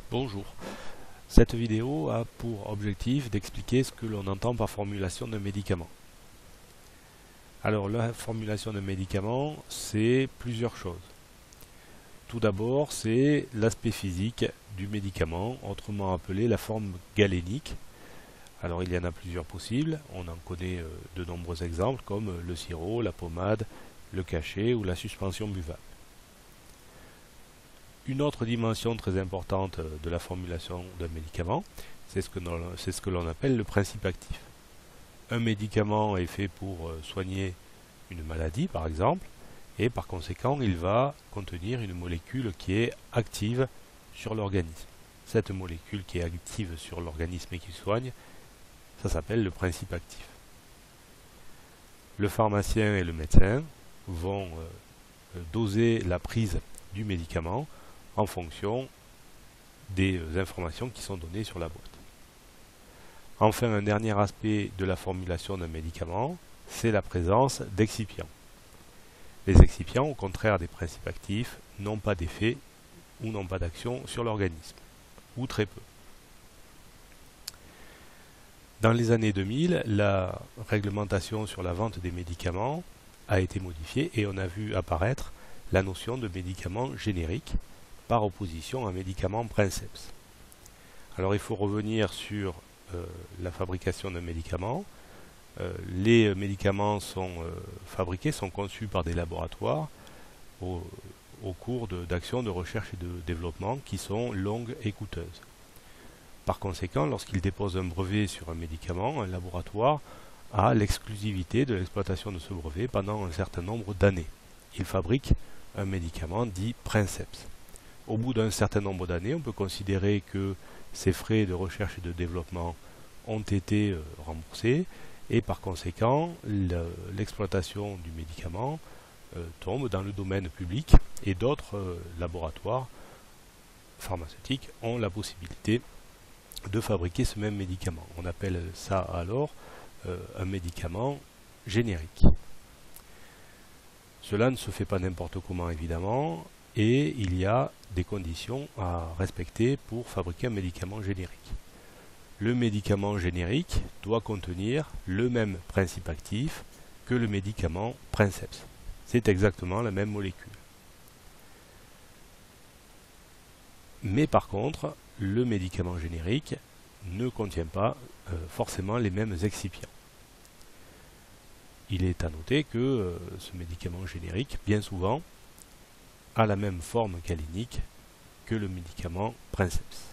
Bonjour. Cette vidéo a pour objectif d'expliquer ce que l'on entend par formulation d'un médicament. Alors la formulation d'un médicament, c'est plusieurs choses. Tout d'abord, c'est l'aspect physique du médicament, autrement appelé la forme galénique. Alors il y en a plusieurs possibles, on en connaît de nombreux exemples comme le sirop, la pommade, le cachet ou la suspension buvable. Une autre dimension très importante de la formulation d'un médicament, c'est ce que l'on appelle le principe actif. Un médicament est fait pour soigner une maladie, par exemple, et par conséquent, il va contenir une molécule qui est active sur l'organisme. Cette molécule qui est active sur l'organisme et qui soigne, ça s'appelle le principe actif. Le pharmacien et le médecin vont doser la prise du médicament en fonction des informations qui sont données sur la boîte. Enfin, un dernier aspect de la formulation d'un médicament, c'est la présence d'excipients. Les excipients, au contraire des principes actifs, n'ont pas d'effet ou n'ont pas d'action sur l'organisme, ou très peu. Dans les années 2000, la réglementation sur la vente des médicaments a été modifiée et on a vu apparaître la notion de médicament générique par opposition à un médicament princeps. Alors il faut revenir sur la fabrication d'un médicament. Les médicaments sont fabriqués, sont conçus par des laboratoires au cours d'actions de recherche et de développement qui sont longues et coûteuses. Par conséquent, lorsqu'ils déposent un brevet sur un médicament, un laboratoire a l'exclusivité de l'exploitation de ce brevet pendant un certain nombre d'années. Il fabrique un médicament dit princeps. Au bout d'un certain nombre d'années, on peut considérer que ces frais de recherche et de développement ont été remboursés et par conséquent, l'exploitation du médicament tombe dans le domaine public et d'autres laboratoires pharmaceutiques ont la possibilité de fabriquer ce même médicament. On appelle ça alors un médicament générique. Cela ne se fait pas n'importe comment évidemment, et il y a des conditions à respecter pour fabriquer un médicament générique. Le médicament générique doit contenir le même principe actif que le médicament princeps. C'est exactement la même molécule. Mais par contre, le médicament générique ne contient pas forcément les mêmes excipients. Il est à noter que ce médicament générique, bien souvent, a la même forme galénique que le médicament princeps.